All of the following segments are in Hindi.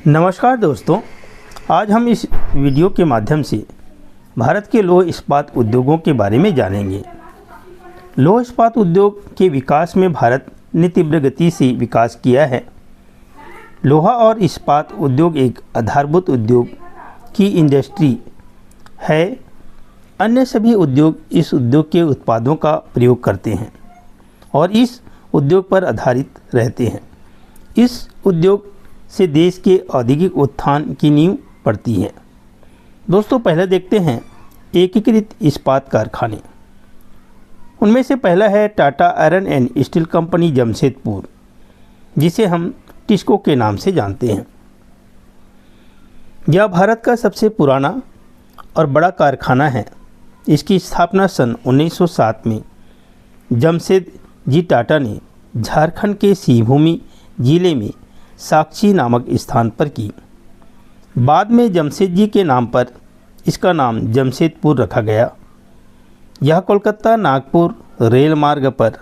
नमस्कार दोस्तों, आज हम इस वीडियो के माध्यम से भारत के लौह इस्पात उद्योगों के बारे में जानेंगे। लौह इस्पात उद्योग के विकास में भारत ने तीव्र गति से विकास किया है। लोहा और इस्पात उद्योग एक आधारभूत उद्योग की इंडस्ट्री है। अन्य सभी उद्योग इस उद्योग के उत्पादों का प्रयोग करते हैं और इस उद्योग पर आधारित रहते हैं। इस उद्योग से देश के औद्योगिक उत्थान की नींव पड़ती है। दोस्तों, पहले देखते हैं एकीकृत इस्पात कारखाने। उनमें से पहला है Tata iron and steel company Jamshedpur, जिसे हम टिस्को के नाम से जानते हैं। यह भारत का सबसे पुराना और बड़ा कारखाना है। इसकी स्थापना सन 1907 में जमशेदजी टाटा ने झारखंड के सिंहभूमि जिले में साक्षी नामक स्थान पर की। बाद में जमशेदजी के नाम पर इसका नाम जमशेदपुर रखा गया। यह कोलकाता नागपुर रेल मार्ग पर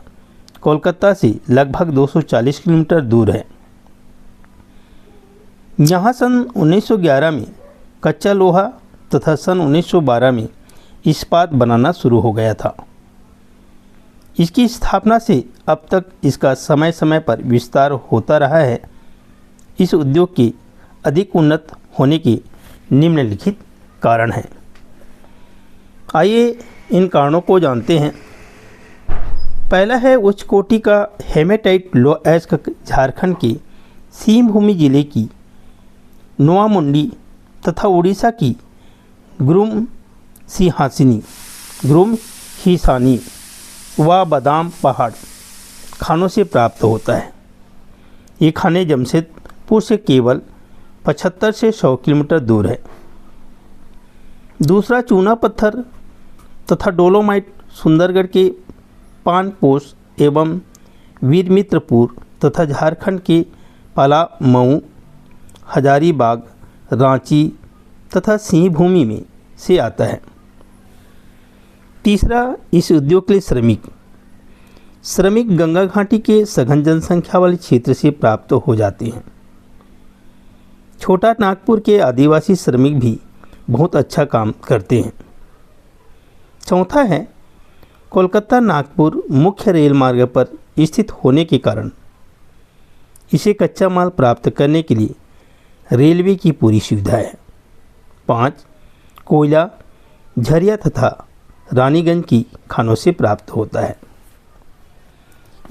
कोलकाता से लगभग 240 किलोमीटर दूर है। यहाँ सन 1911 में कच्चा लोहा तथा सन 1912 में इस्पात बनाना शुरू हो गया था। इसकी स्थापना से अब तक इसका समय समय पर विस्तार होता रहा है। इस उद्योग के अधिक उन्नत होने के निम्नलिखित कारण हैं। आइए इन कारणों को जानते हैं। पहला है उच्च कोटि का हेमेटाइट लोह अयस्क झारखंड के सिंहभूमि जिले की नोआमुंडी तथा उड़ीसा की ग्रुम हिसानी व बादाम पहाड़ खानों से प्राप्त होता है। ये खाने जमशेदपुर से केवल 75 से 100 किलोमीटर दूर है। दूसरा चूना पत्थर तथा डोलोमाइट सुंदरगढ़ के पानपोस एवं वीरमित्रपुर तथा झारखंड के पलामऊ, हजारीबाग, रांची तथा सिंहभूमि में से आता है। तीसरा, इस उद्योग के लिए श्रमिक गंगा घाटी के सघन जनसंख्या वाले क्षेत्र से प्राप्त हो जाते हैं। छोटा नागपुर के आदिवासी श्रमिक भी बहुत अच्छा काम करते हैं। चौथा है कोलकाता नागपुर मुख्य रेल मार्ग पर स्थित होने के कारण इसे कच्चा माल प्राप्त करने के लिए रेलवे की पूरी सुविधा है। 5, कोयला झरिया तथा रानीगंज की खानों से प्राप्त होता है।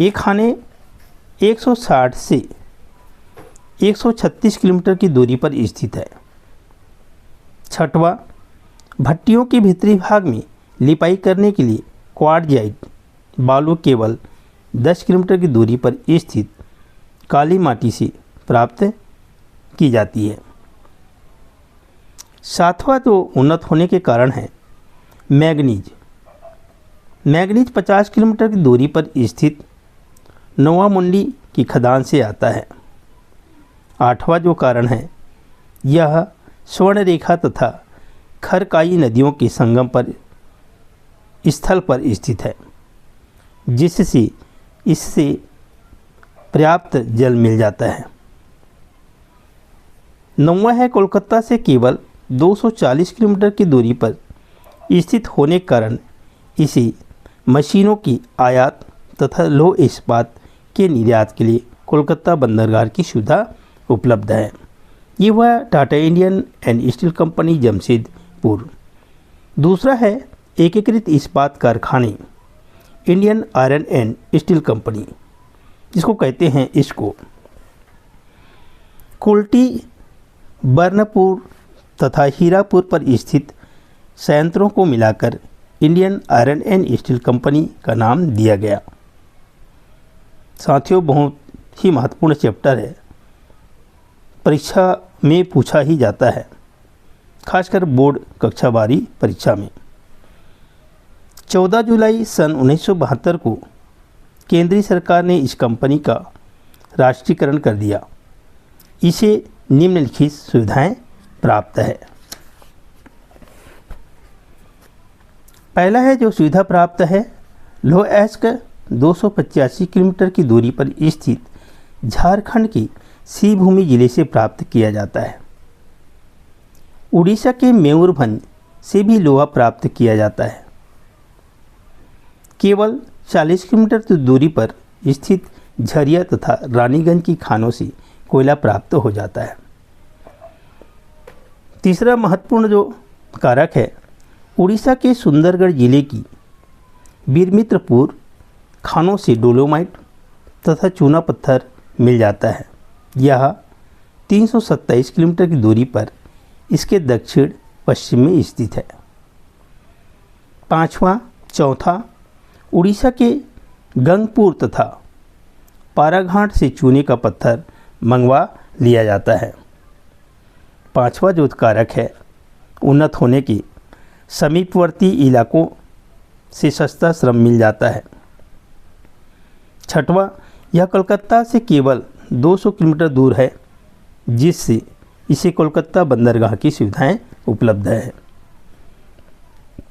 ये खाने 160 से 136 किलोमीटर की दूरी पर स्थित है। छठवां, भट्टियों के भीतरी भाग में लिपाई करने के लिए क्वार्टजाइट बालू केवल 10 किलोमीटर की दूरी पर स्थित काली माटी से प्राप्त की जाती है। सातवां, जो उन्नत होने के कारण है मैंगनीज 50 किलोमीटर की दूरी पर स्थित नोआमुंडी की खदान से आता है। 8वां जो कारण है, यह स्वर्ण रेखा तथा खरकाई नदियों के संगम पर स्थल पर स्थित है, जिससे इससे पर्याप्त जल मिल जाता है। 9वां है कोलकाता से केवल 240 किलोमीटर की दूरी पर स्थित होने के कारण इसे मशीनों की आयात तथा लौह इस्पात के निर्यात के लिए कोलकाता बंदरगाह की सुविधा उपलब्ध है। ये वह Tata Indian and steel company Jamshedpur. दूसरा है एकीकृत इस्पात कारखाने Indian iron and steel company, जिसको कहते हैं इसको। कुल्टी, बर्नपुर तथा हीरापुर पर स्थित संयंत्रों को मिलाकर Indian iron and steel company का नाम दिया गया। साथियों, बहुत ही महत्वपूर्ण चैप्टर है, परीक्षा में पूछा ही जाता है, खासकर बोर्ड कक्षा 12 परीक्षा में। 14 जुलाई सन 1972 को केंद्रीय सरकार ने इस कंपनी का राष्ट्रीयकरण कर दिया। इसे निम्नलिखित सुविधाएं प्राप्त है। पहला है जो सुविधा प्राप्त है, लोह अयस्क 285 किलोमीटर की दूरी पर स्थित झारखंड की सिंहभूम जिले से प्राप्त किया जाता है। उड़ीसा के मयूरभंज से भी लोहा प्राप्त किया जाता है। केवल 40 किलोमीटर की दूरी पर स्थित झरिया तथा रानीगंज की खानों से कोयला प्राप्त हो जाता है। तीसरा महत्वपूर्ण जो कारक है, उड़ीसा के सुंदरगढ़ जिले की वीरमित्रपुर खानों से डोलोमाइट तथा चूना पत्थर मिल जाता है। यह 327 किलोमीटर की दूरी पर इसके दक्षिण पश्चिम में स्थित है। चौथा, उड़ीसा के गंगपुर तथा पाराघाट से चूने का पत्थर मंगवा लिया जाता है। पांचवा जो कारक है, उन्नत होने के समीपवर्ती इलाकों से सस्ता श्रम मिल जाता है। छठवां, यह कोलकाता से केवल 200 किलोमीटर दूर है, जिससे इसे कोलकाता बंदरगाह की सुविधाएं उपलब्ध है।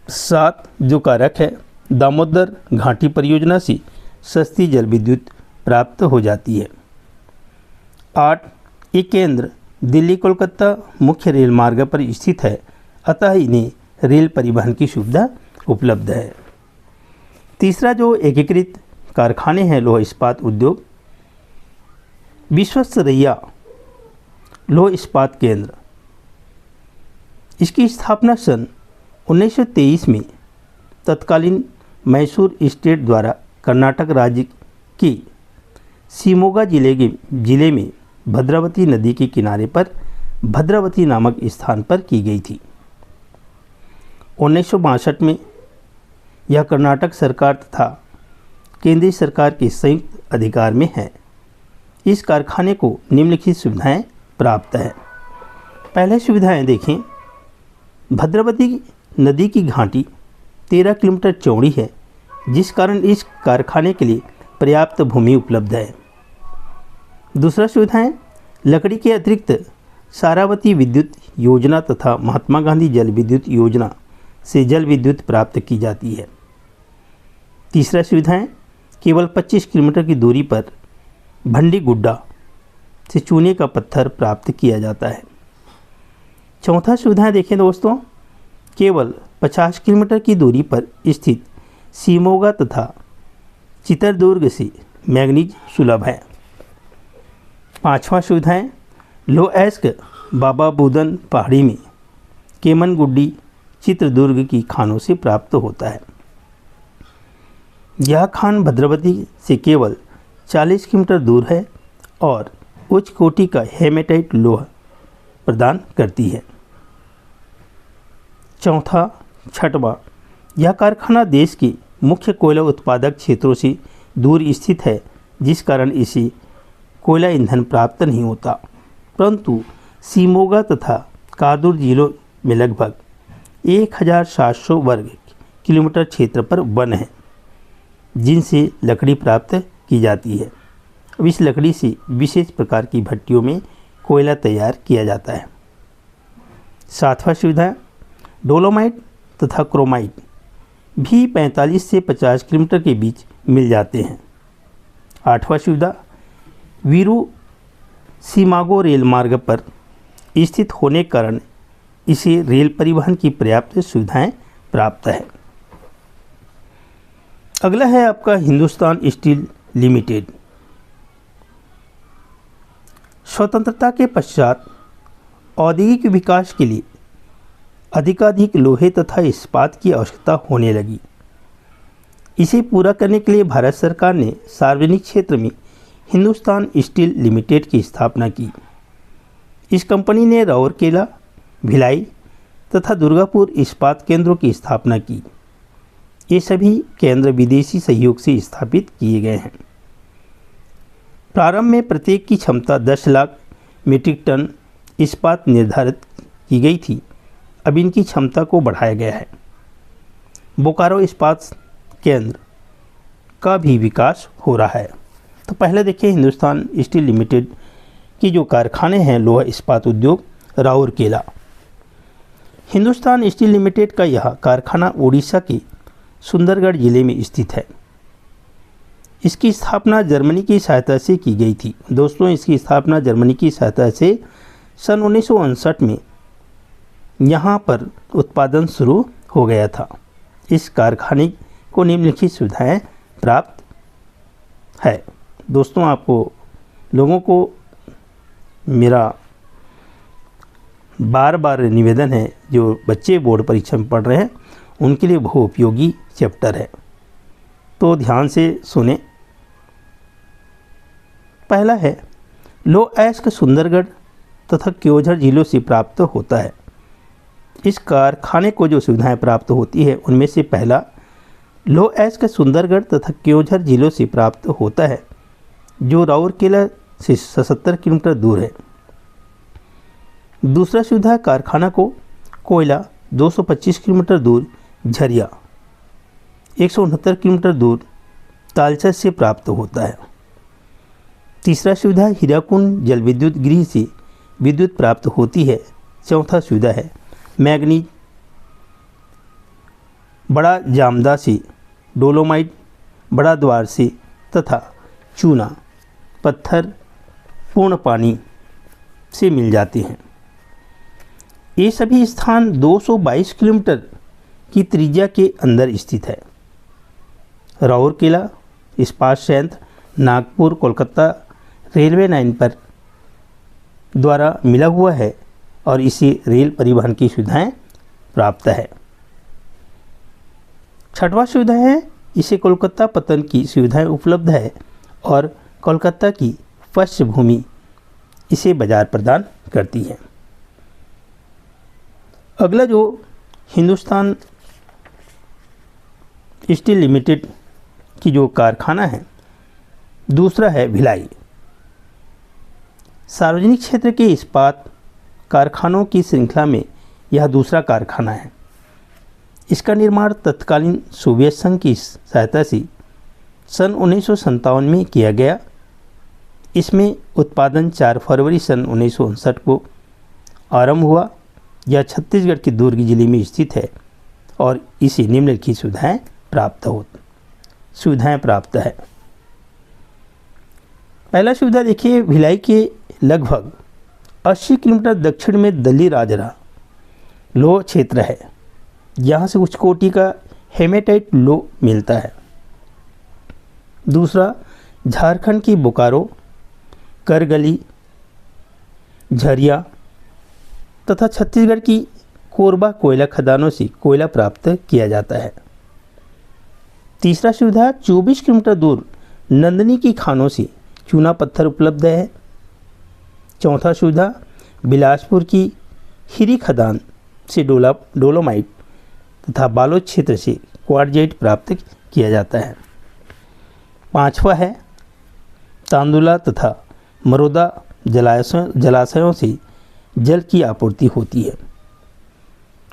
7 जो कारक है, दामोदर घाटी परियोजना से सस्ती जल विद्युत प्राप्त हो जाती है। 8, ये केंद्र दिल्ली कोलकाता मुख्य रेल मार्ग पर स्थित है, अतः इन्हें रेल परिवहन की सुविधा उपलब्ध है। तीसरा जो एकीकृत कारखाने हैं लोह इस्पात उद्योग, विश्वेश्वरैया लोह इस्पात केंद्र, इसकी स्थापना सन 1923 में तत्कालीन मैसूर स्टेट द्वारा कर्नाटक राज्य के शिमोगा जिले में भद्रावती नदी के किनारे पर भद्रावती नामक स्थान पर की गई थी। 1962 में यह कर्नाटक सरकार तथा केंद्रीय सरकार के संयुक्त अधिकार में है। इस कारखाने को निम्नलिखित सुविधाएं प्राप्त है। पहले सुविधाएं देखें, भद्रावती नदी की घाटी 13 किलोमीटर चौड़ी है, जिस कारण इस कारखाने के लिए पर्याप्त भूमि उपलब्ध है। दूसरा सुविधाएं, लकड़ी के अतिरिक्त सारावती विद्युत योजना तथा महात्मा गांधी जल विद्युत योजना से जल विद्युत प्राप्त की जाती है। तीसरा सुविधाएं, केवल 25 किलोमीटर की दूरी पर भंडीगुड्डा से चूने का पत्थर प्राप्त किया जाता है। चौथा सुविधाएं देखें दोस्तों, केवल 50 किलोमीटर की दूरी पर स्थित शिमोगा तथा चित्रदुर्ग से मैग्नीज सुलभ है। पांचवा सुविधाएं, लोएस्क बाबा बुदन पहाड़ी में केमनगुड्डी चित्रदुर्ग की खानों से प्राप्त होता है। यह खान भद्रावती से केवल 40 किलोमीटर दूर है और उच्च कोटि का हेमेटाइट लोहा प्रदान करती है। छठवां, यह कारखाना देश के मुख्य कोयला उत्पादक क्षेत्रों से दूर स्थित है, जिस कारण इसे कोयला ईंधन प्राप्त नहीं होता, परंतु शिमोगा तथा कादुर जिलों में लगभग 1700 वर्ग किलोमीटर क्षेत्र पर वन है, जिनसे लकड़ी प्राप्त की जाती है। अब इस लकड़ी से विशेष प्रकार की भट्टियों में कोयला तैयार किया जाता है। 7वां सुविधा, डोलोमाइट तथा क्रोमाइट भी 45 से 50 किलोमीटर के बीच मिल जाते हैं। 8वां सुविधा, वीरू सीमागो रेल मार्ग पर स्थित होने के कारण इसे रेल परिवहन की पर्याप्त सुविधाएं प्राप्त है। अगला है आपका हिंदुस्तान स्टील लिमिटेड। स्वतंत्रता के पश्चात औद्योगिक विकास के लिए अधिकाधिक लोहे तथा इस्पात की आवश्यकता होने लगी। इसे पूरा करने के लिए भारत सरकार ने सार्वजनिक क्षेत्र में हिंदुस्तान स्टील लिमिटेड की स्थापना की। इस कंपनी ने राउरकेला, भिलाई तथा दुर्गापुर इस्पात केंद्रों की स्थापना की। ये सभी केंद्र विदेशी सहयोग से स्थापित किए गए हैं। प्रारंभ में प्रत्येक की क्षमता 10 लाख मीट्रिक टन इस्पात निर्धारित की गई थी। अब इनकी क्षमता को बढ़ाया गया है। बोकारो इस्पात केंद्र का भी विकास हो रहा है। तो पहले देखिए हिंदुस्तान स्टील लिमिटेड की जो कारखाने हैं लोहा इस्पात उद्योग राउरकेला। हिंदुस्तान स्टील लिमिटेड का यह कारखाना उड़ीसा के सुंदरगढ़ जिले में स्थित है। इसकी स्थापना जर्मनी की सहायता से की गई थी। दोस्तों, इसकी स्थापना जर्मनी की सहायता से सन 1959 में यहाँ पर उत्पादन शुरू हो गया था। इस कारखाने को निम्नलिखित सुविधाएं प्राप्त है। दोस्तों, आपको लोगों को मेरा बार बार निवेदन है, जो बच्चे बोर्ड परीक्षा में पढ़ रहे हैं उनके लिए बहु उपयोगी चैप्टर है, तो ध्यान से सुने। पहला है, लौह अयस्क सुंदरगढ़ तथा क्योंझर झीलों से प्राप्त होता है। इस कारखाने को जो सुविधाएं प्राप्त होती है उनमें से पहला, लौह अयस्क सुंदरगढ़ तथा क्योंझर झीलों से प्राप्त होता है, जो राउरकेला से 77 किलोमीटर दूर है। दूसरा सुविधा, कारखाना को कोयला 225 किलोमीटर दूर झरिया 169 किलोमीटर दूर तालचर से प्राप्त होता है। तीसरा सुविधा, हीराकुंड जल विद्युत गृह से विद्युत प्राप्त होती है। चौथा सुविधा है, मैग्नीज बड़ा जामदा से, डोलोमाइट बड़ा द्वार से तथा चूना पत्थर पूर्ण पानी से मिल जाते हैं। ये सभी स्थान 222 किलोमीटर की त्रिज्या के अंदर स्थित है। राउरकेला इस्पात संयंत्र नागपुर कोलकाता रेलवे लाइन पर द्वारा मिला हुआ है और इसे रेल परिवहन की सुविधाएं प्राप्त है। छठवां सुविधा है, इसे कोलकाता पतन की सुविधाएं उपलब्ध है और कोलकाता की पृष्ठभूमि इसे बाजार प्रदान करती है। अगला जो हिंदुस्तान स्टील लिमिटेड की जो कारखाना है, दूसरा है भिलाई। सार्वजनिक क्षेत्र के इस्पात कारखानों की श्रृंखला में यह दूसरा कारखाना है। इसका निर्माण तत्कालीन सोवियत संघ की सहायता से सन 1957 में किया गया। इसमें उत्पादन 4 फरवरी सन 1959 को आरंभ हुआ। यह छत्तीसगढ़ के दुर्ग जिले में स्थित है और इसे निम्नलिखित सुविधाएं प्राप्त है। पहला सुविधा देखिए, भिलाई के लगभग 80 किलोमीटर दक्षिण में दल्ली राजरा लोह क्षेत्र है। यहाँ से उच्च कोटि का हेमेटाइट लोह मिलता है। दूसरा, झारखंड की बोकारो, करगली, झरिया तथा छत्तीसगढ़ की कोरबा कोयला खदानों से कोयला प्राप्त किया जाता है। तीसरा सुविधा, 24 किलोमीटर दूर नंदनी की खानों से चूना पत्थर उपलब्ध है। चौथा सुविधा, बिलासपुर की खीरी खदान से डोलोमाइट तथा बालोद क्षेत्र से क्वार्टजाइट प्राप्त किया जाता है। पांचवा है, तांदुला तथा मरोदा जलाशयों से जल की आपूर्ति होती है।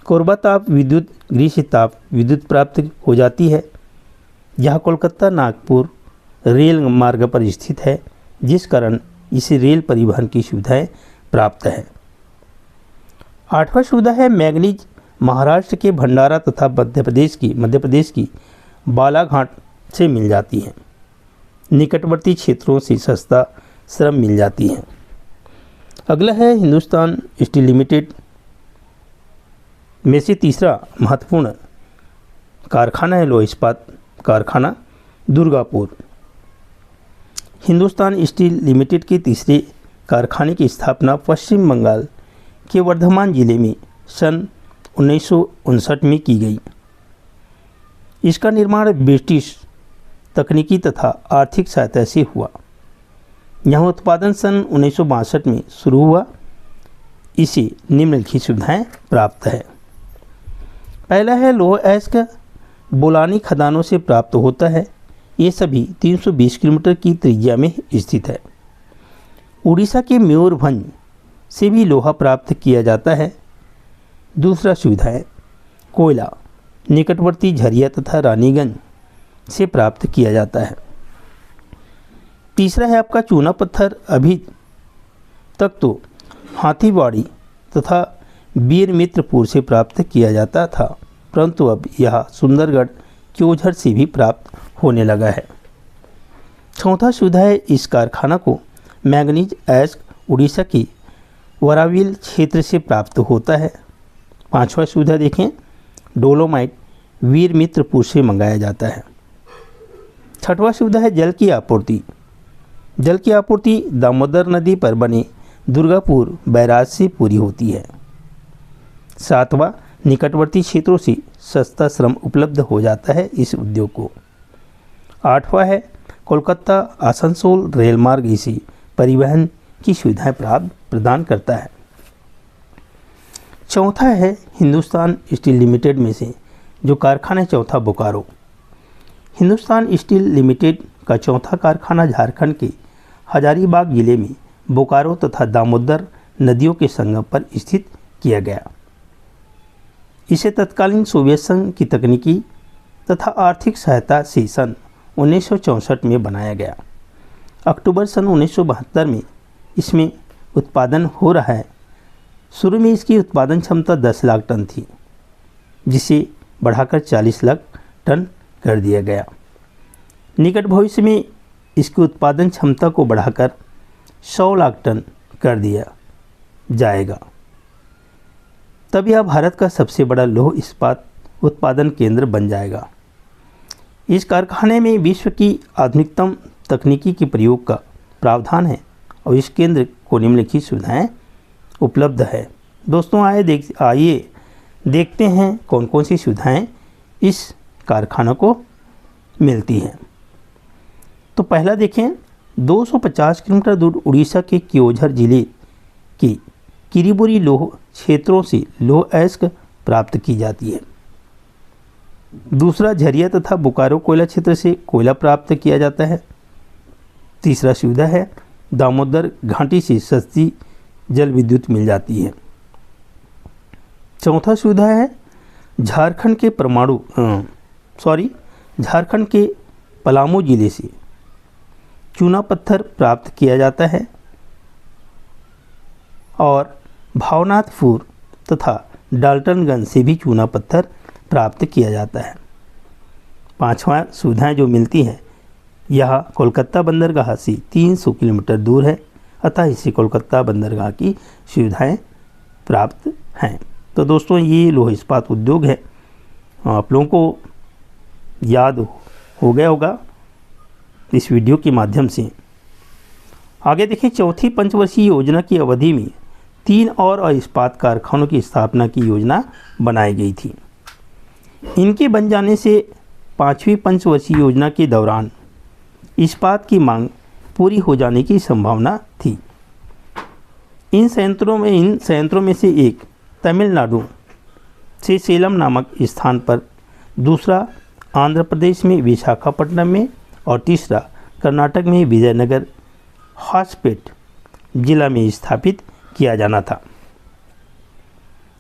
कोरबा ताप विद्युत गृह से ताप विद्युत प्राप्त हो जाती है। यह कोलकाता नागपुर रेल मार्ग पर स्थित है, जिस कारण इसे रेल परिवहन की सुविधाएं प्राप्त है। आठवां सुविधा है, मैग्नीज महाराष्ट्र के भंडारा तथा मध्य प्रदेश की बालाघाट से मिल जाती है। निकटवर्ती क्षेत्रों से सस्ता श्रम मिल जाती है। अगला है, हिंदुस्तान स्टील लिमिटेड में से तीसरा महत्वपूर्ण कारखाना है लौह इस्पात कारखाना दुर्गापुर। हिंदुस्तान स्टील लिमिटेड के तीसरे कारखाने की स्थापना पश्चिम बंगाल के वर्धमान जिले में सन 1959 में की गई। इसका निर्माण ब्रिटिश तकनीकी तथा आर्थिक सहायता से हुआ। यहाँ उत्पादन सन 1962 में शुरू हुआ। इसे निम्नलिखित सुविधाएं प्राप्त है। पहला है, लौह अयस्क बोलानी खदानों से प्राप्त होता है। ये सभी 320 किलोमीटर की त्रिज्या में स्थित है। उड़ीसा के मयूरभंज से भी लोहा प्राप्त किया जाता है। दूसरा सुविधा है, कोयला निकटवर्ती झरिया तथा रानीगंज से प्राप्त किया जाता है। तीसरा है आपका चूना पत्थर। अभी तक तो हाथीवाड़ी तथा वीर मित्रपुर से प्राप्त किया जाता था, परंतु अब यह सुंदरगढ़ क्योंझर से भी प्राप्त होने लगा है। चौथा सुविधा है, इस कारखाना को मैंगनीज ऐश उड़ीसा की वराविल क्षेत्र से प्राप्त होता है। पांचवा सुविधा देखें, डोलोमाइट वीरमित्रपुर से मंगाया जाता है। छठवां सुविधा है, जल की आपूर्ति। जल की आपूर्ति दामोदर नदी पर बने दुर्गापुर बैराज से पूरी होती है। सातवां, निकटवर्ती क्षेत्रों से सस्ता श्रम उपलब्ध हो जाता है इस उद्योग को। आठवां है, कोलकाता आसनसोल रेल मार्ग इसी परिवहन की सुविधाएं प्रदान करता है। चौथा है, हिंदुस्तान स्टील लिमिटेड में से जो कारखाना है चौथा, बोकारो। हिंदुस्तान स्टील लिमिटेड का चौथा कारखाना झारखंड के हजारीबाग जिले में बोकारो तथा दामोदर नदियों के संगम पर स्थित किया गया। इसे तत्कालीन सोवियत संघ की तकनीकी तथा आर्थिक सहायता से सन 1964 में बनाया गया। अक्टूबर सन 1972 में इसमें उत्पादन हो रहा है। शुरू में इसकी उत्पादन क्षमता 10 लाख टन थी, जिसे बढ़ाकर 40 लाख टन कर दिया गया। निकट भविष्य में इसकी उत्पादन क्षमता को बढ़ाकर 100 लाख टन कर दिया जाएगा। तब यह भारत का सबसे बड़ा लौह इस्पात उत्पादन केंद्र बन जाएगा। इस कारखाने में विश्व की आधुनिकतम तकनीकी के प्रयोग का प्रावधान है और इस केंद्र को निम्नलिखित सुविधाएं उपलब्ध है। दोस्तों आइए देखते हैं कौन कौन सी सुविधाएं इस कारखाना को मिलती हैं। तो पहला देखें, 250 किलोमीटर दूर उड़ीसा के क्योंझर जिले की किरीबुरी लौह क्षेत्रों से लौह अयस्क प्राप्त की जाती है। दूसरा, झरिया तथा बोकारो कोयला क्षेत्र से कोयला प्राप्त किया जाता है। तीसरा सुविधा है, दामोदर घाटी से सस्ती जल विद्युत मिल जाती है। चौथा सुविधा है, झारखंड के पलामू जिले से चूना पत्थर प्राप्त किया जाता है और भावनाथपुर तथा डाल्टनगंज से भी चूना पत्थर प्राप्त किया जाता है। पांचवा सुविधाएं जो मिलती हैं, यह कोलकाता बंदरगाह से 300 किलोमीटर दूर है, अतः इसे कोलकाता बंदरगाह की सुविधाएं प्राप्त हैं। तो दोस्तों ये लौह इस्पात उद्योग है, आप लोगों को याद हो गया होगा इस वीडियो के माध्यम से। आगे देखें, चौथी पंचवर्षीय योजना की अवधि में 3 और इस्पात कारखानों की स्थापना की योजना बनाई गई थी। इनके बन जाने से 5वीं पंचवर्षीय योजना के दौरान इस्पात की मांग पूरी हो जाने की संभावना थी। इन संयंत्रों में से एक तमिलनाडु से सेलम नामक स्थान पर, दूसरा आंध्र प्रदेश में विशाखापट्टनम में और तीसरा कर्नाटक में विजयनगर हॉस्पेट जिला में स्थापित किया जाना था।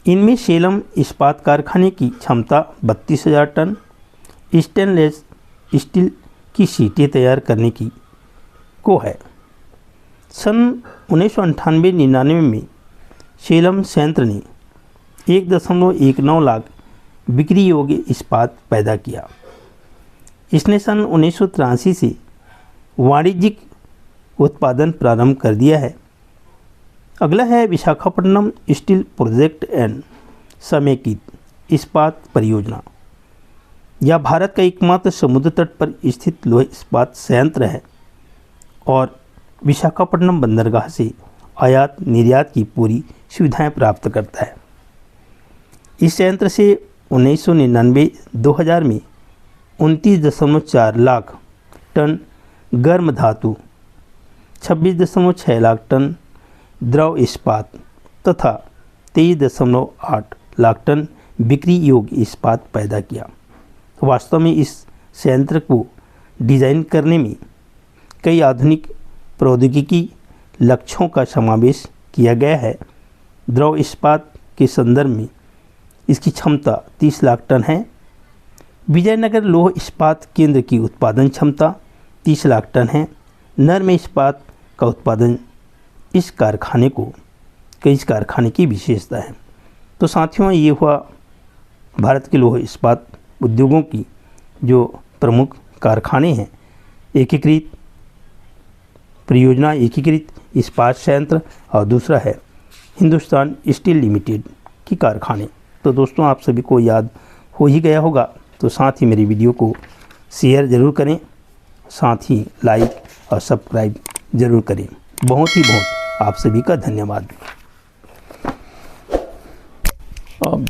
इनमें सेलम इस्पात कारखाने की क्षमता 32,000 टन स्टेनलेस स्टील की शीटें तैयार करने की को है। सन 1998-99 में सेलम संयंत्र ने 1.19 लाख बिक्री योग्य इस्पात पैदा किया। इसने सन 1983 से वाणिज्यिक उत्पादन प्रारंभ कर दिया है। अगला है विशाखापट्टनम स्टील प्रोजेक्ट एंड समेकित इस्पात परियोजना। यह भारत का एकमात्र समुद्र तट पर स्थित लौह इस्पात संयंत्र है और विशाखापट्टनम बंदरगाह से आयात निर्यात की पूरी सुविधाएं प्राप्त करता है। इस संयंत्र से 1999-2000 में 29.4 लाख टन गर्म धातु, 26.6 लाख टन द्रव इस्पात तथा 23.8 लाख टन बिक्री योग्य इस्पात पैदा किया। वास्तव में इस संयंत्र को डिज़ाइन करने में कई आधुनिक प्रौद्योगिकी लक्ष्यों का समावेश किया गया है। द्रव इस्पात के संदर्भ में इसकी क्षमता 30 लाख टन है। विजयनगर लौह इस्पात केंद्र की उत्पादन क्षमता 30 लाख टन है। नर्म इस्पात का उत्पादन इस कारखाने की विशेषता है। तो साथियों, ये हुआ भारत के लौह इस्पात उद्योगों की जो प्रमुख कारखाने हैं, एकीकृत परियोजना एकीकृत इस्पात संयंत्र और दूसरा है हिंदुस्तान स्टील लिमिटेड की कारखाने। तो दोस्तों आप सभी को याद हो ही गया होगा, तो साथ ही मेरी वीडियो को शेयर ज़रूर करें, साथ ही लाइक और सब्सक्राइब ज़रूर करें। बहुत ही बहुत आप सभी का धन्यवाद। अब